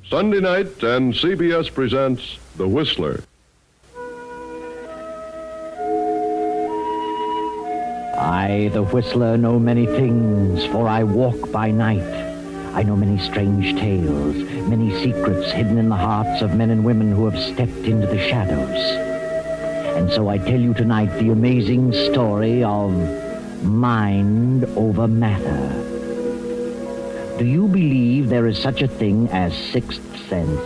Sunday night, and CBS presents The Whistler. I, the Whistler, know many things, for I walk by night. I know many strange tales, many secrets hidden in the hearts of men and women who have stepped into the shadows. And so I tell you tonight the amazing story of mind over matter. Do you believe there is such a thing as sixth sense,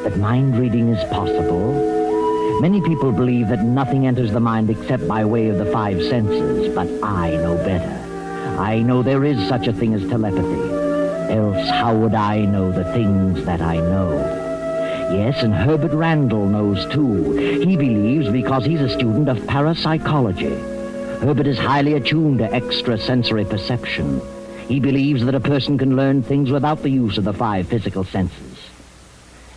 that mind reading is possible? Many people believe that nothing enters the mind except by way of the five senses, but I know better. I know there is such a thing as telepathy. Else how would I know the things that I know? Yes, and Herbert Randall knows too. He believes because he's a student of parapsychology. Herbert is highly attuned to extrasensory perception. He believes that a person can learn things without the use of the five physical senses.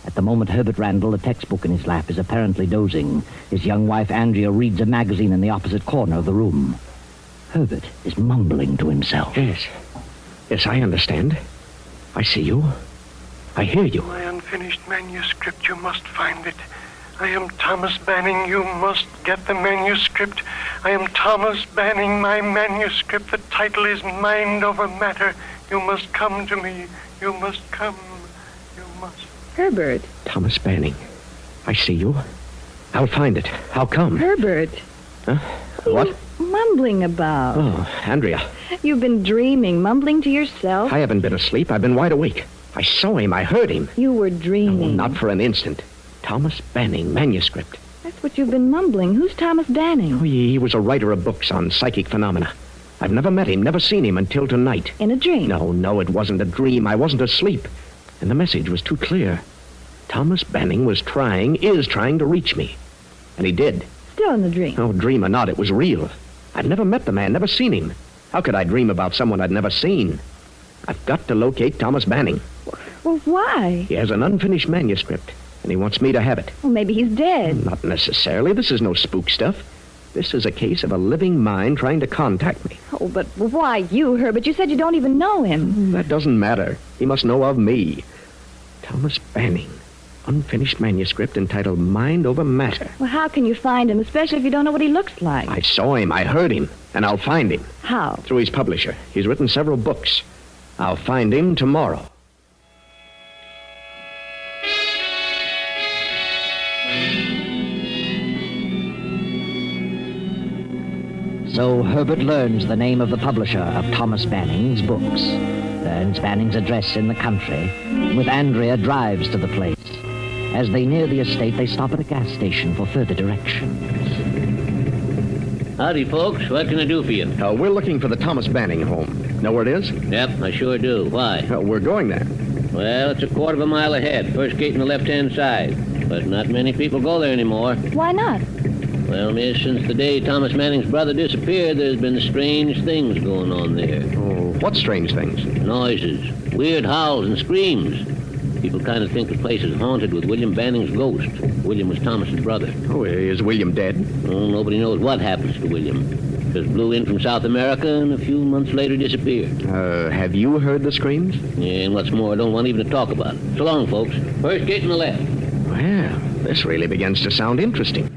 At the moment, Herbert Randall, a textbook in his lap, is apparently dozing. His young wife, Andrea, reads a magazine in the opposite corner of the room. Herbert is mumbling to himself. Yes, I understand. I see you. I hear you. My unfinished manuscript, you must find it. I am Thomas Banning. You must get the manuscript. I am Thomas Banning. My manuscript. The title is Mind Over Matter. You must come to me. You must come. You must. Herbert. Thomas Banning. I see you. I'll find it. I'll come. Herbert. Huh? What? What? Mumbling about. Oh, Andrea. You've been dreaming, mumbling to yourself. I haven't been asleep. I've been wide awake. I saw him. I heard him. You were dreaming. No, not for an instant. Thomas Banning, manuscript. That's what you've been mumbling. Who's Thomas Banning? Oh, he was a writer of books on psychic phenomena. I've never met him, never seen him until tonight. In a dream? No, it wasn't a dream. I wasn't asleep. And the message was too clear. Thomas Banning is trying to reach me. And he did. Still in the dream? No, dream or not, it was real. I've never met the man, never seen him. How could I dream about someone I'd never seen? I've got to locate Thomas Banning. Well, why? He has an unfinished manuscript, and he wants me to have it. Well, maybe he's dead. Not necessarily. This is no spook stuff. This is a case of a living mind trying to contact me. Oh, but why you, Herbert? You said you don't even know him. That doesn't matter. He must know of me. Thomas Banning. Unfinished manuscript entitled Mind Over Matter. Well, how can you find him, especially if you don't know what he looks like? I saw him. I heard him. And I'll find him. How? Through his publisher. He's written several books. I'll find him tomorrow. So Herbert learns the name of the publisher of Thomas Banning's books, learns Banning's address in the country, and with Andrea drives to the place. As they near the estate, they stop at a gas station for further directions. Howdy, folks. What can I do for you? We're looking for the Thomas Banning home. Know where it is? Yep, I sure do. Why? We're going there. Well, it's a quarter of a mile ahead. First gate on the left-hand side. But not many people go there anymore. Why not? Well, miss, since the day Thomas Manning's brother disappeared, there's been strange things going on there. Oh, what strange things? Noises, weird howls and screams. People kind of think the place is haunted with William Banning's ghost. William was Thomas's brother. Oh, is William dead? Oh, nobody knows what happens to William. Just blew in from South America and a few months later disappeared. Have you heard the screams? Yeah, and what's more, I don't want even to talk about it. So long, folks. First gate on the left. Well, this really begins to sound interesting.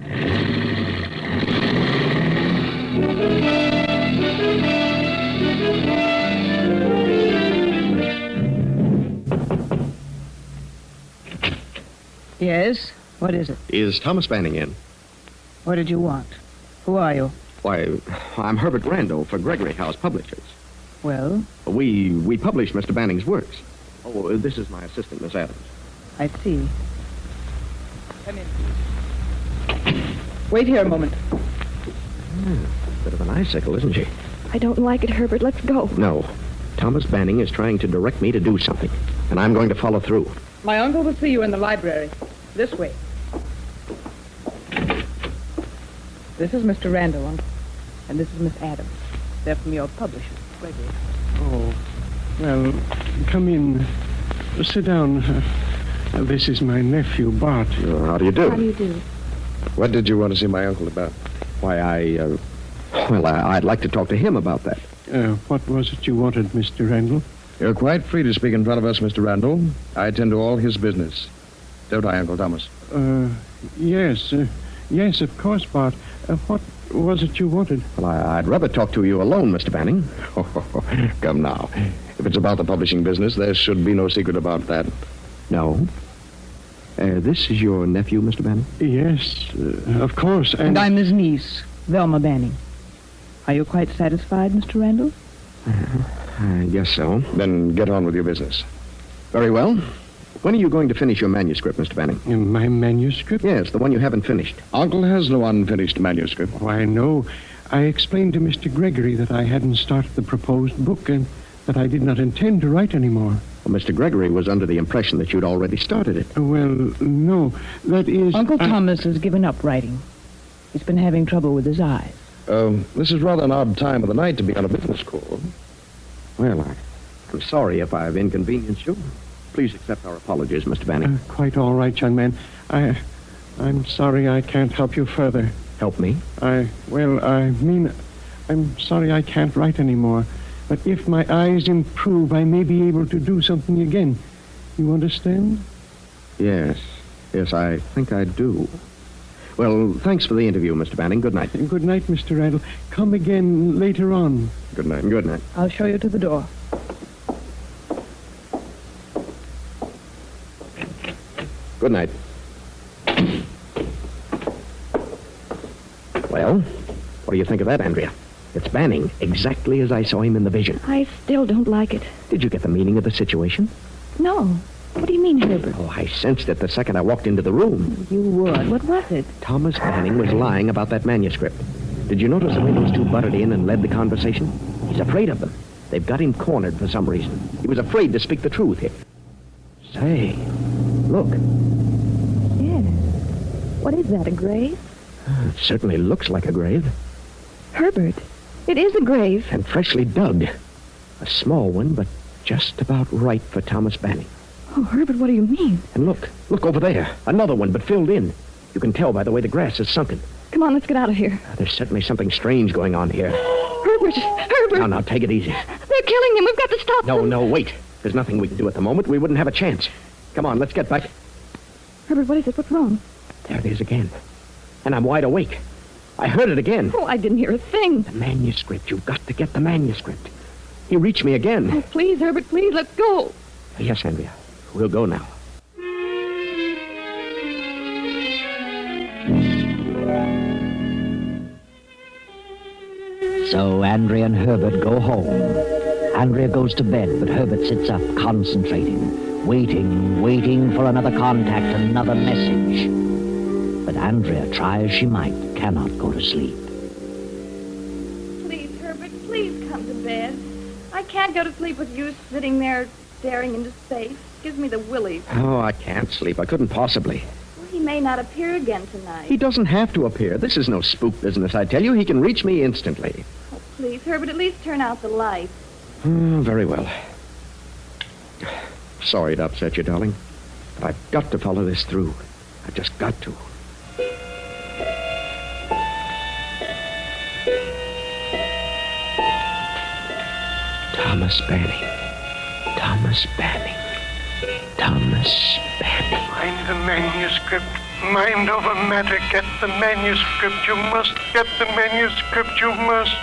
Yes? What is it? Is Thomas Banning in? What did you want? Who are you? Why, I'm Herbert Randall for Gregory House Publishers. Well, We publish Mr. Banning's works. Oh, this is my assistant, Miss Adams. I see. Come in. Wait here a moment. Bit of an icicle, isn't she? I don't like it, Herbert. Let's go. No. Thomas Banning is trying to direct me to do something, and I'm going to follow through. My uncle will see you in the library. This way. This is Mr. Randall, Uncle. And this is Miss Adams. They're from your publisher, Gregory. Oh, well, come in. Sit down. This is my nephew, Bart. How do you do? How do you do? What did you want to see my uncle about? Why, I'd like to talk to him about that. What was it you wanted, Mr. Randall? You're quite free to speak in front of us, Mr. Randall. I attend to all his business. Don't I, Uncle Thomas? Yes. Yes, of course, Bart. What was it you wanted? Well, I'd rather talk to you alone, Mr. Banning. Come now. If it's about the publishing business, there should be no secret about that. No. This is your nephew, Mr. Banning? Yes, of course. And I'm his niece, Velma Banning. Are you quite satisfied, Mr. Randall? I guess so. Then get on with your business. Very well. When are you going to finish your manuscript, Mr. Banning? My manuscript? Yes, the one you haven't finished. Uncle has no unfinished manuscript. Oh, I know. I explained to Mr. Gregory that I hadn't started the proposed book and that I did not intend to write anymore. Well, Mr. Gregory was under the impression that you'd already started it. Well, no. That is... Uncle Thomas has given up writing. He's been having trouble with his eyes. This is rather an odd time of the night to be on a business call. Well, I'm sorry if I've inconvenienced you. Please accept our apologies, Mr. Banning. Quite all right, young man. I'm sorry I can't help you further. Help me? I'm sorry I can't write anymore. But if my eyes improve, I may be able to do something again. You understand? Yes. Yes, I think I do. Well, thanks for the interview, Mr. Banning. Good night. Good night, Mr. Randall. Come again later on. Good night. Good night. I'll show you to the door. Good night. Well, what do you think of that, Andrea? It's Banning, exactly as I saw him in the vision. I still don't like it. Did you get the meaning of the situation? No. What do you mean, Herbert? Oh, I sensed it the second I walked into the room. You would. What was it? Thomas Banning was lying about that manuscript. Did you notice the way those two butted in and led the conversation? He's afraid of them. They've got him cornered for some reason. He was afraid to speak the truth here. Say, look. Yes. What is that, a grave? It certainly looks like a grave. Herbert, it is a grave. And freshly dug. A small one, but just about right for Thomas Banning. Oh, Herbert, what do you mean? And look over there. Another one, but filled in. You can tell by the way the grass is sunken. Come on, let's get out of here. There's certainly something strange going on here. Herbert! Now, take it easy. They're killing him. We've got to stop them. No, wait. There's nothing we can do at the moment. We wouldn't have a chance. Come on, let's get back. Herbert, what is it? What's wrong? There it is again. And I'm wide awake. I heard it again. Oh, I didn't hear a thing. The manuscript. You've got to get the manuscript. He reached me again. Oh, please, Herbert, please, let's go. Yes, Andrea. We'll go now. So Andrea and Herbert go home. Andrea goes to bed, but Herbert sits up, concentrating, waiting for another contact, another message. But Andrea, try as she might, cannot go to sleep. Please, Herbert, please come to bed. I can't go to sleep with you sitting there staring into space. Gives me the willies. Oh, I can't sleep. I couldn't possibly. Well, he may not appear again tonight. He doesn't have to appear. This is no spook business, I tell you. He can reach me instantly. Oh, please, Herbert, at least turn out the light. Very well. Sorry to upset you, darling. But I've got to follow this through. I've just got to. Thomas Banning. Thomas Banning. Thomas Banning. Mind the manuscript. Mind over matter. Get the manuscript. You must get the manuscript. You must.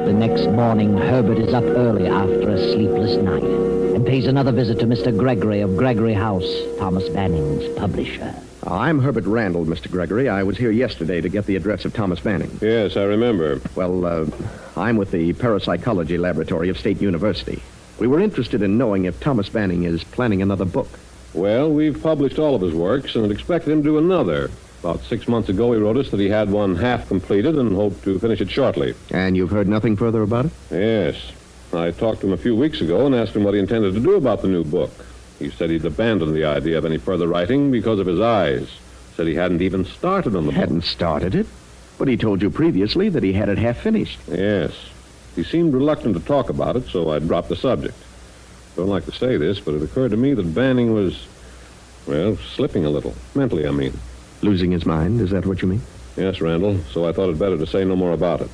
The next morning, Herbert is up early after a sleepless night and pays another visit to Mr. Gregory of Gregory House, Thomas Banning's publisher. I'm Herbert Randall, Mr. Gregory. I was here yesterday to get the address of Thomas Banning. Yes, I remember. Well, I'm with the Parapsychology Laboratory of State University. We were interested in knowing if Thomas Banning is planning another book. Well, we've published all of his works and expected him to do another. About 6 months ago, he wrote us that he had one half completed and hoped to finish it shortly. And you've heard nothing further about it? Yes. I talked to him a few weeks ago and asked him what he intended to do about the new book. He said he'd abandoned the idea of any further writing because of his eyes. Said he hadn't even started on the book. Hadn't started it? But he told you previously that he had it half finished. Yes. He seemed reluctant to talk about it, so I dropped the subject. Don't like to say this, but it occurred to me that Banning was... Well, slipping a little. Mentally, I mean. Losing his mind, is that what you mean? Yes, Randall, so I thought it better to say no more about it.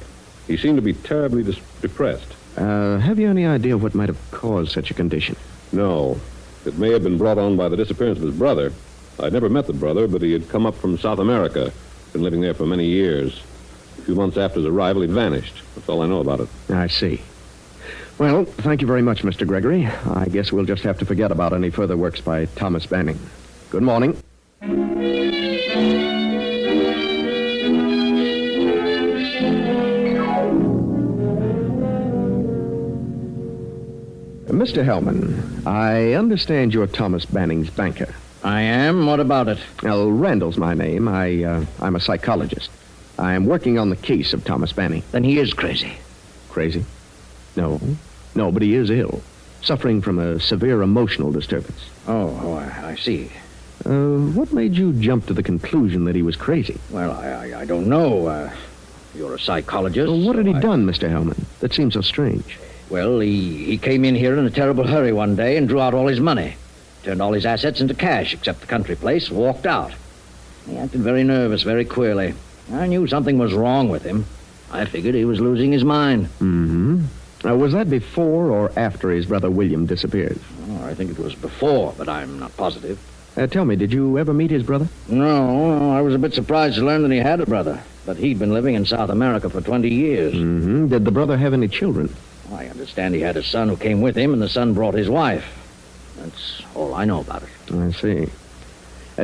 He seemed to be terribly depressed. Have you any idea what might have caused such a condition? No. It may have been brought on by the disappearance of his brother. I'd never met the brother, but he had come up from South America. Been living there for many years. A few months after his arrival, he'd vanished. That's all I know about it. I see. Well, thank you very much, Mr. Gregory. I guess we'll just have to forget about any further works by Thomas Banning. Good morning. Mr. Hellman, I understand you're Thomas Banning's banker. I am. What about it? Well, Randall's my name. I'm a psychologist. I am working on the case of Thomas Banning. Then he is crazy. Crazy? No, but he is ill, suffering from a severe emotional disturbance. I see. What made you jump to the conclusion that he was crazy? Well, I don't know. You're a psychologist. Well, what had he done, Mr. Hellman? That seems so strange. Well, he came in here in a terrible hurry one day and drew out all his money. Turned all his assets into cash, except the country place, and walked out. He acted very nervous, very queerly. I knew something was wrong with him. I figured he was losing his mind. Mm-hmm. Was that before or after his brother William disappeared? Oh, I think it was before, but I'm not positive. Tell me, did you ever meet his brother? No, I was a bit surprised to learn that he had a brother. But he'd been living in South America for 20 years. Mm-hmm. Did the brother have any children? I understand he had a son who came with him, and the son brought his wife. That's all I know about it. I see.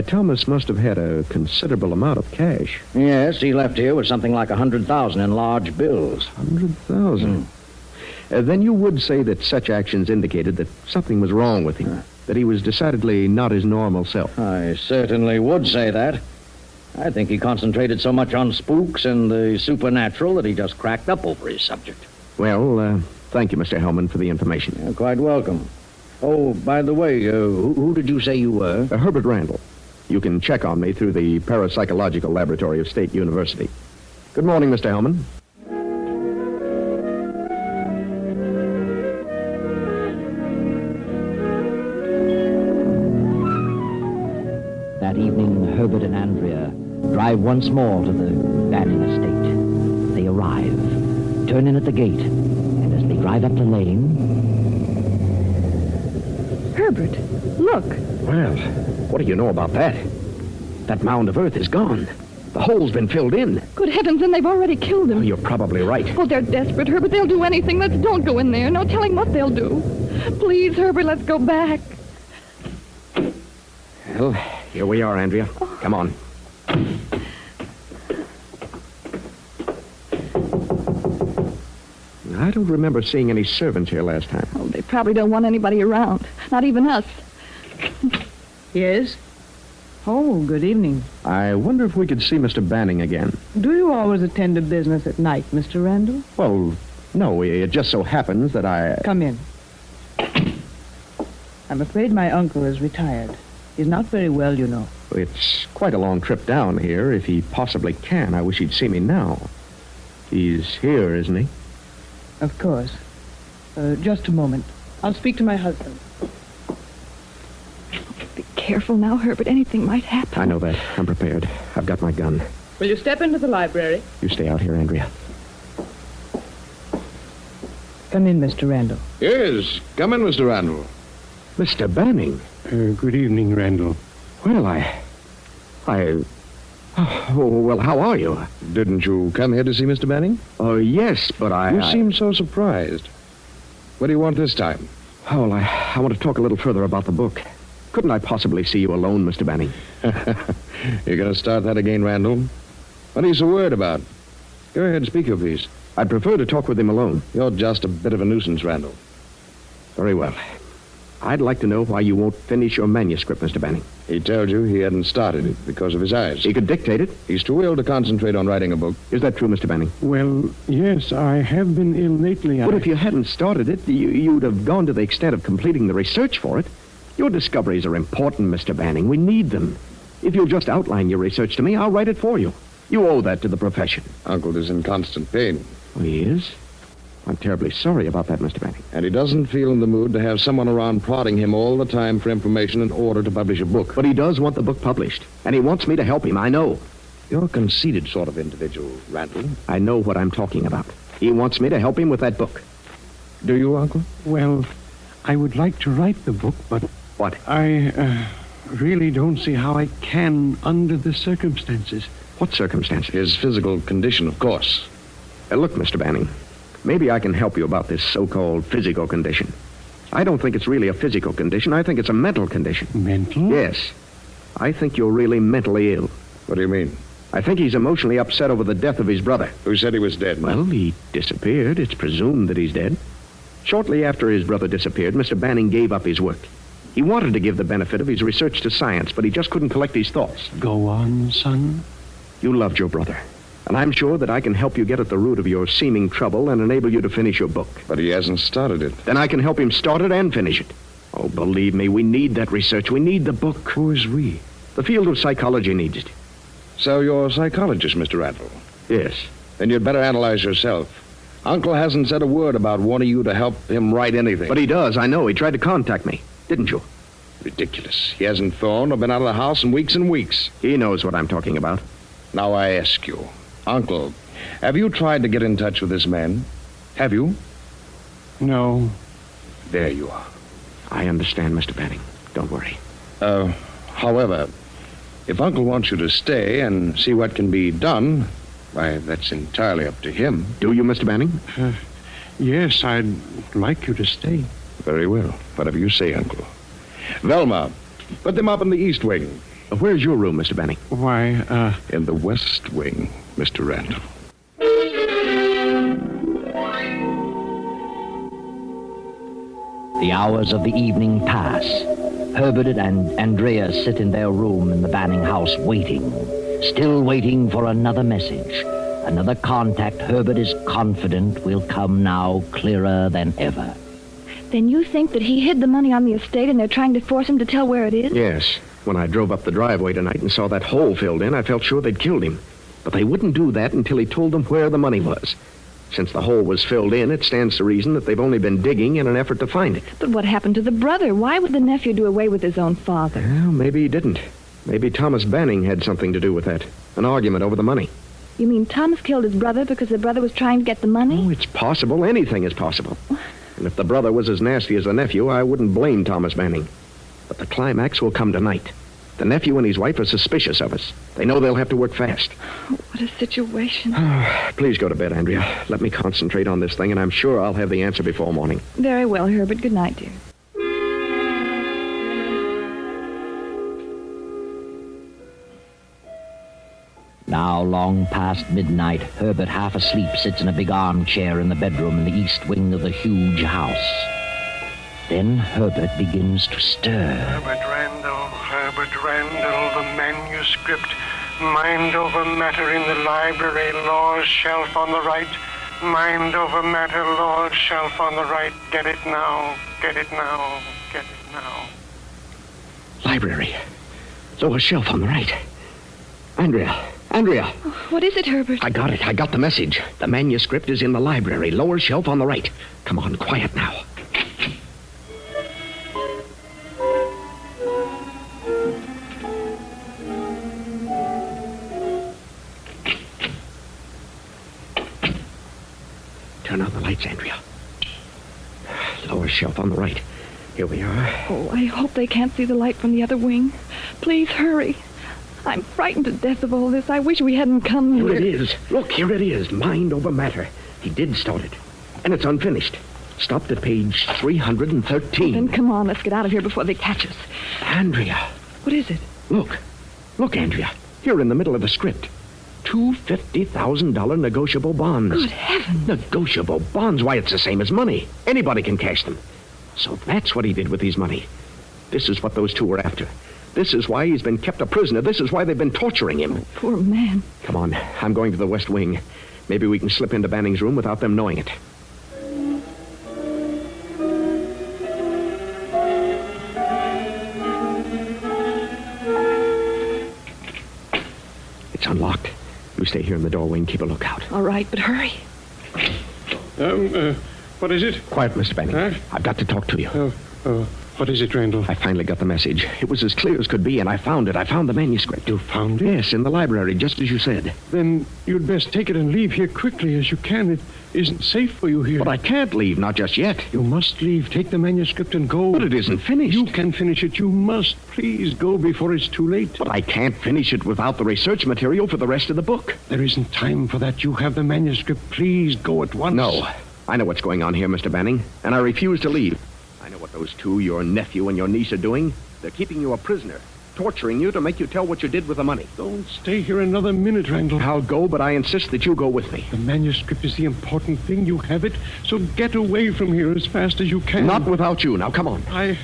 Thomas must have had a considerable amount of cash. Yes, he left here with something like 100,000 in large bills. 100,000? Then you would say that such actions indicated that something was wrong with him, that he was decidedly not his normal self. I certainly would say that. I think he concentrated so much on spooks and the supernatural that he just cracked up over his subject. Well, thank you, Mr. Hellman, for the information. You're quite welcome. Oh, by the way, who did you say you were? Herbert Randall. You can check on me through the Parapsychological Laboratory of State University. Good morning, Mr. Hellman. That evening, Herbert and Andrea drive once more to the Banning estate. They arrive, turn in at the gate, and as they drive up the lane... Herbert, look. Well, what do you know about that? That mound of earth is gone. The hole's been filled in. Good heavens, and they've already killed him. You're probably right. Oh, they're desperate, Herbert. They'll do anything. Let's don't go in there. No telling what they'll do. Please, Herbert, let's go back. Well, here we are, Andrea. Come on. I don't remember seeing any servants here last time. Oh, they probably don't want anybody around. Not even us. Yes? Oh, good evening. I wonder if we could see Mr. Banning again. Do you always attend to business at night, Mr. Randall? Well, no, it just so happens that I... Come in. I'm afraid my uncle is retired. He's not very well, you know. It's quite a long trip down here. If he possibly can, I wish he'd see me now. He's here, isn't he? Of course. Just a moment. I'll speak to my husband. Be careful now, Herbert. Anything might happen. I know that. I'm prepared. I've got my gun. Will you step into the library? You stay out here, Andrea. Come in, Mr. Randall. Yes, come in, Mr. Randall. Mr. Banning. Good evening, Randall. Well, Oh, well, how are you? Didn't you come here to see Mr. Banning? Oh, yes, but You seem so surprised. What do you want this time? Oh, well, I want to talk a little further about the book. Couldn't I possibly see you alone, Mr. Banning? You're going to start that again, Randall? What are you so worried about? Go ahead and speak your piece. I'd prefer to talk with him alone. You're just a bit of a nuisance, Randall. Very well. I'd like to know why you won't finish your manuscript, Mr. Banning. He told you he hadn't started it because of his eyes. He could dictate it. He's too ill to concentrate on writing a book. Is that true, Mr. Banning? Well, yes, I have been ill lately. But if you hadn't started it, you'd have gone to the extent of completing the research for it. Your discoveries are important, Mr. Banning. We need them. If you'll just outline your research to me, I'll write it for you. You owe that to the profession. Uncle is in constant pain. Oh, he is? I'm terribly sorry about that, Mr. Banning. And he doesn't feel in the mood to have someone around prodding him all the time for information in order to publish a book. But he does want the book published, and he wants me to help him, I know. You're a conceited sort of individual, Randall. I know what I'm talking about. He wants me to help him with that book. Do you, Uncle? Well, I would like to write the book, but What? I really don't see how I can under the circumstances. What circumstances? His physical condition, of course. Look, Mr. Banning, maybe I can help you about this so-called physical condition. I don't think it's really a physical condition. I think it's a mental condition. Mental? Yes. I think you're really mentally ill. What do you mean? I think he's emotionally upset over the death of his brother. Who said he was dead? Well, he disappeared. It's presumed that he's dead. Shortly after his brother disappeared, Mr. Banning gave up his work. He wanted to give the benefit of his research to science, but he just couldn't collect his thoughts. Go on, son. You loved your brother, and I'm sure that I can help you get at the root of your seeming trouble and enable you to finish your book. But he hasn't started it. Then I can help him start it and finish it. Oh, believe me, we need that research. We need the book. Who is we? The field of psychology needs it. So you're a psychologist, Mr. Randall. Yes. Then you'd better analyze yourself. Uncle hasn't said a word about wanting you to help him write anything. But he does, I know. He tried to contact me, didn't you? Ridiculous. He hasn't phoned or been out of the house in weeks and weeks. He knows what I'm talking about. Now I ask you, Uncle, have you tried to get in touch with this man? Have you? No. There you are. I understand, Mr. Banning. Don't worry. However, if Uncle wants you to stay and see what can be done, why, that's entirely up to him. Do you, Mr. Banning? Yes, I'd like you to stay. Very well. Whatever you say, Uncle. Velma, put them up in the east wing. Where's your room, Mr. Banning? Why, In the west wing, Mr. Randall. The hours of the evening pass. Herbert and Andrea sit in their room in the Banning house waiting. Still waiting for another message. Another contact Herbert is confident will come now clearer than ever. Then you think that he hid the money on the estate and they're trying to force him to tell where it is? Yes. When I drove up the driveway tonight and saw that hole filled in, I felt sure they'd killed him. But they wouldn't do that until he told them where the money was. Since the hole was filled in, it stands to reason that they've only been digging in an effort to find it. But what happened to the brother? Why would the nephew do away with his own father? Well, maybe he didn't. Maybe Thomas Banning had something to do with that. An argument over the money. You mean Thomas killed his brother because the brother was trying to get the money? Oh, it's possible. Anything is possible. And if the brother was as nasty as the nephew, I wouldn't blame Thomas Banning. But the climax will come tonight. The nephew and his wife are suspicious of us. They know they'll have to work fast. Oh, what a situation. Please go to bed, Andrea. Let me concentrate on this thing, and I'm sure I'll have the answer before morning. Very well, Herbert. Good night, dear. Now, long past midnight, Herbert, half asleep, sits in a big armchair in the bedroom in the east wing of the huge house. Then Herbert begins to stir. Herbert Randall, the manuscript. Mind over matter in the library, law's shelf on the right. Mind over matter, law's shelf on the right. Get it now, get it now, get it now. Library. Lower shelf on the right. Andrea. Oh, what is it, Herbert? I got it. I got the message. The manuscript is in the library. Lower shelf on the right. Come on, quiet now. Turn on the lights, Andrea. Lower shelf on the right. Here we are. Oh, I hope they can't see the light from the other wing. Please hurry. I'm frightened to death of all this. I wish we hadn't come here. Here it is. Look, here it is. Mind over matter. He did start it. And it's unfinished. Stopped at page 313. Then come on, let's get out of here before they catch us. Andrea. What is it? Look. Look, Andrea. Here in the middle of the script. Two $50,000 negotiable bonds. Good heavens. Negotiable bonds? Why, it's the same as money. Anybody can cash them. So that's what he did with his money. This is what those two were after. This is why he's been kept a prisoner. This is why they've been torturing him. Poor man. Come on. I'm going to the West Wing. Maybe we can slip into Banning's room without them knowing it. It's unlocked. You stay here in the doorway and keep a lookout. All right, but hurry. What is it? Quiet, Mr. Banning. Huh? I've got to talk to you. What is it, Randall? I finally got the message. It was as clear as could be, and I found it. I found the manuscript. You found it? Yes, in the library, just as you said. Then you'd best take it and leave here quickly as you can. It isn't safe for you here. But I can't leave, not just yet. You must leave. Take the manuscript and go. But it isn't finished. You can finish it. You must. Please go before it's too late. But I can't finish it without the research material for the rest of the book. There isn't time for that. You have the manuscript. Please go at once. No. I know what's going on here, Mr. Banning, and I refuse to leave. I know what those two, your nephew and your niece, are doing. They're keeping you a prisoner, torturing you to make you tell what you did with the money. Don't stay here another minute, Randall. I'll go, but I insist that you go with me. The manuscript is the important thing. You have it, so get away from here as fast as you can. Not without you. Now, come on. I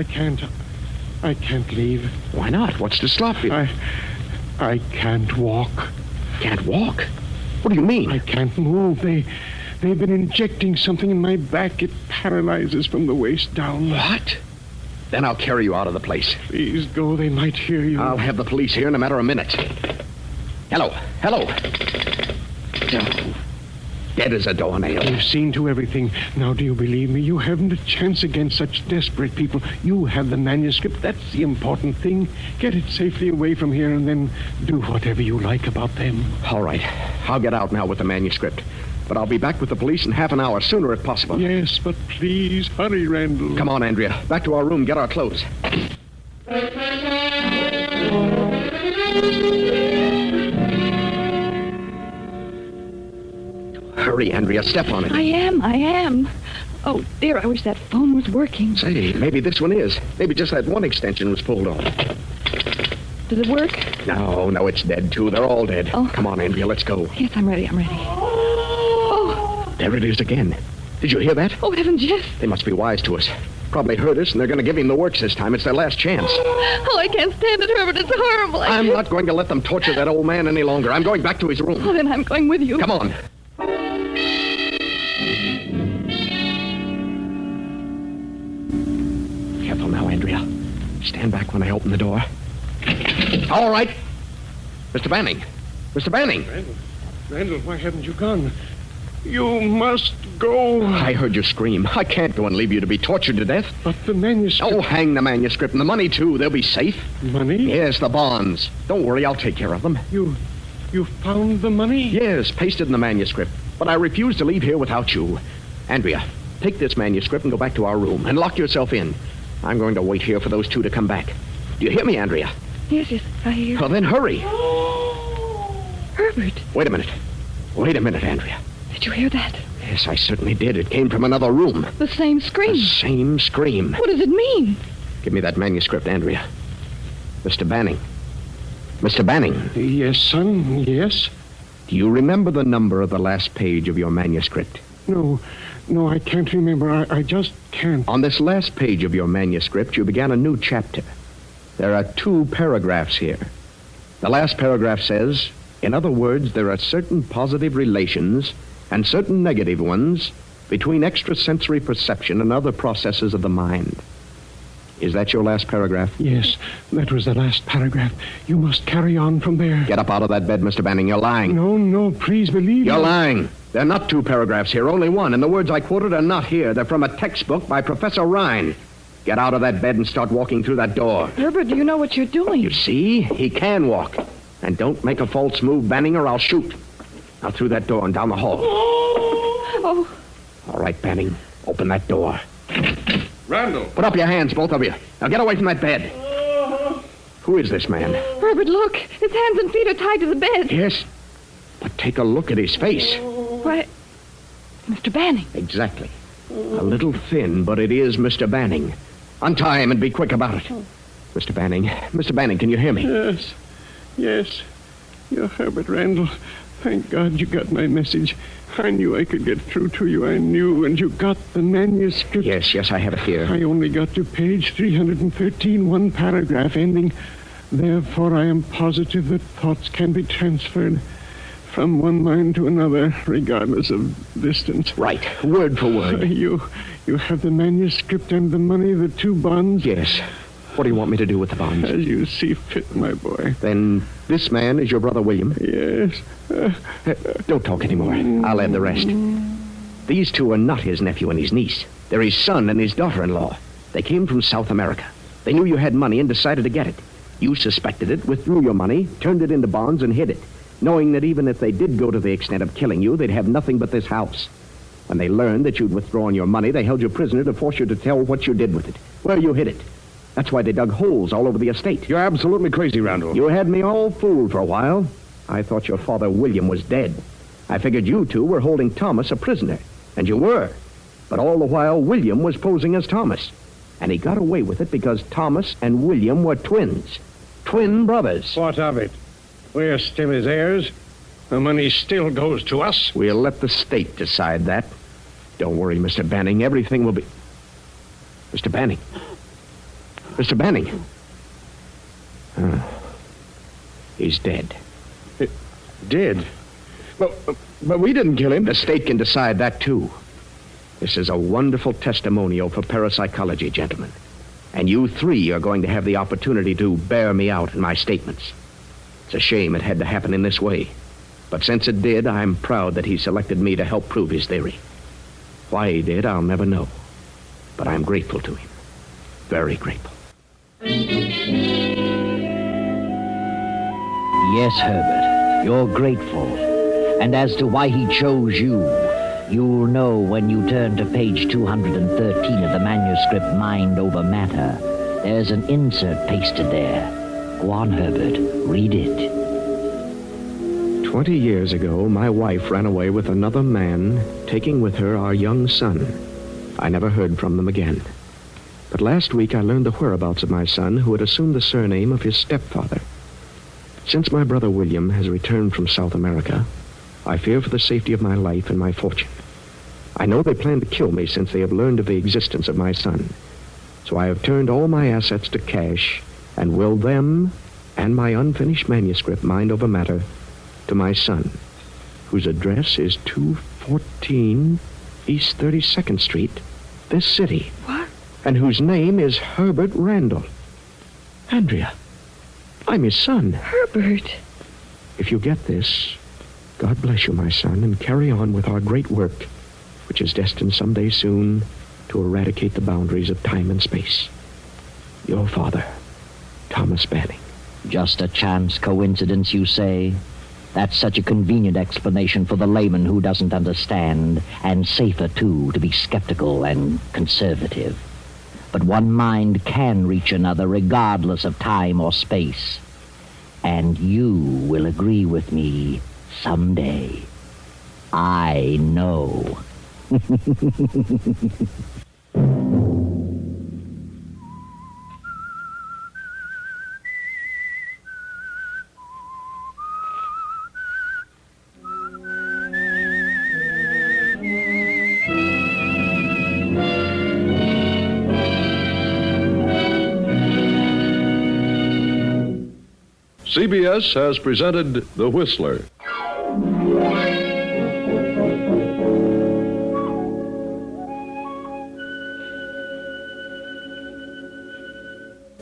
can't leave. Why not? What's to stop you? I can't walk. Can't walk? What do you mean? I can't move. They've been injecting something in my back. It paralyzes from the waist down. What? Then I'll carry you out of the place. Please go. They might hear you. I'll have the police here in a matter of minutes. Hello. Dead as a doornail. You've seen to everything. Now, do you believe me? You haven't a chance against such desperate people. You have the manuscript. That's the important thing. Get it safely away from here and then do whatever you like about them. All right. I'll get out now with the manuscript. But I'll be back with the police in half an hour, sooner if possible. Yes, but please hurry, Randall. Come on, Andrea. Back to our room. Get our clothes. Hurry, Andrea. Step on it. I am. Oh, dear, I wish that phone was working. Say, maybe this one is. Maybe just that one extension was pulled off. Does it work? No, it's dead, too. They're all dead. Oh. Come on, Andrea, let's go. Yes, I'm ready. Oh, There it is again. Did you hear that? oh, heavens, yes. They must be wise to us. Probably heard us, and they're going to give him the works this time. It's their last chance. Oh, I can't stand it, Herbert. It's horrible. I'm not going to let them torture that old man any longer. I'm going back to his room. Oh, then I'm going with you. Come on. Careful now, Andrea. Stand back when I open the door. All right. Mr. Banning. Mr. Banning. Randall, why haven't you gone? You must go. I heard you scream. I can't go and leave you to be tortured to death. But the manuscript... Oh, hang the manuscript and the money, too. They'll be safe. Money? Yes, the bonds. Don't worry, I'll take care of them. You found the money? Yes, pasted in the manuscript. But I refuse to leave here without you. Andrea, take this manuscript and go back to our room and lock yourself in. I'm going to wait here for those two to come back. Do you hear me, Andrea? Yes, I hear. Well, then hurry. Herbert, Wait a minute, Andrea. did you hear that? Yes, I certainly did. It came from another room. The same scream. The same scream. What does it mean? Give me that manuscript, Andrea. Mr. Banning. Mr. Banning, Yes, son, yes. do you remember the number of the last page of your manuscript? No, I can't remember. I just can't. On this last page of your manuscript, you began a new chapter. There are 2 paragraphs here. The last paragraph says, in other words, there are certain positive relations and certain negative ones between extrasensory perception and other processes of the mind. Is that your last paragraph? Yes, that was the last paragraph. You must carry on from there. Get up out of that bed, Mr. Banning. You're lying. No, please believe You're me. lying. There are not 2 paragraphs here, only one. And the words I quoted are not here. They're from a textbook by Professor Rhine. Get out of that bed and start walking through that door. Herbert, do you know what you're doing? You see? He can walk. And don't make a false move, Banning, or I'll shoot. Now through that door and down the hall. Oh, All right, Banning. Open that door. Randall. Put up your hands, both of you. Now get away from that bed. Who is this man? Herbert, look. His hands and feet are tied to the bed. Yes. But take a look at his face. Why, Mr. Banning. Exactly. A little thin, but it is Mr. Banning. Untie him and be quick about it. Mr. Banning, can you hear me? Yes. You're Herbert Randall. Thank God you got my message. I knew I could get through to you. I knew, and you got the manuscript. Yes, I have it here. I only got to page 313, one paragraph ending. Therefore, I am positive that thoughts can be transferred from one mind to another, regardless of distance. Right, word for word. You have the manuscript and the money, the 2 bonds? Yes. What do you want me to do with the bonds? As you see fit, my boy. Then this man is your brother William? Yes. Don't talk anymore. I'll add the rest. These two are not his nephew and his niece. They're his son and his daughter-in-law. They came from South America. They knew you had money and decided to get it. You suspected it, withdrew your money, turned it into bonds, and hid it, knowing that even if they did go to the extent of killing you, they'd have nothing but this house. When they learned that you'd withdrawn your money, they held you prisoner to force you to tell what you did with it, where you hid it. That's why they dug holes all over the estate. You're absolutely crazy, Randall. You had me all fooled for a while. I thought your father, William, was dead. I figured you two were holding Thomas a prisoner, and you were. But all the while, William was posing as Thomas. And he got away with it because Thomas and William were twins. Twin brothers. What of it? We're still his heirs. The money still goes to us. We'll let the state decide that. Don't worry, Mr. Banning. Everything will be... Mr. Banning. Mr. Banning. He's dead. Dead? But we didn't kill him. The state can decide that, too. This is a wonderful testimonial for parapsychology, gentlemen. And you three are going to have the opportunity to bear me out in my statements. It's a shame it had to happen in this way. But since it did, I'm proud that he selected me to help prove his theory. Why he did, I'll never know. But I'm grateful to him. Very grateful. Yes, Herbert, you're grateful. And as to why he chose you, you'll know when you turn to page 213 of the manuscript Mind Over Matter. There's an insert pasted there. Go on, Herbert. Read it. 20 years ago, my wife ran away with another man, taking with her our young son. I never heard from them again. But last week I learned the whereabouts of my son, who had assumed the surname of his stepfather. Since my brother William has returned from South America, I fear for the safety of my life and my fortune. I know they plan to kill me since they have learned of the existence of my son. So I have turned all my assets to cash and willed them and my unfinished manuscript, Mind Over Matter, to my son, whose address is 214 East 32nd Street, this city. What? And whose name is Herbert Randall. Andrea, I'm his son. Herbert. If you get this, God bless you, my son, and carry on with our great work, which is destined someday soon to eradicate the boundaries of time and space. Your father, Thomas Banning. Just a chance coincidence, you say? That's such a convenient explanation for the layman who doesn't understand, and safer, too, to be skeptical and conservative. But one mind can reach another regardless of time or space. And you will agree with me someday. I know. CBS has presented The Whistler.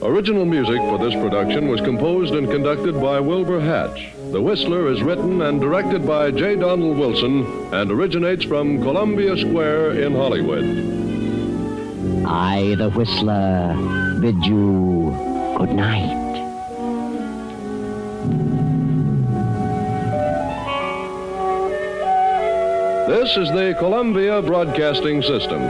Original music for this production was composed and conducted by Wilbur Hatch. The Whistler is written and directed by J. Donald Wilson and originates from Columbia Square in Hollywood. I, the Whistler, bid you good night. This is the Columbia Broadcasting System.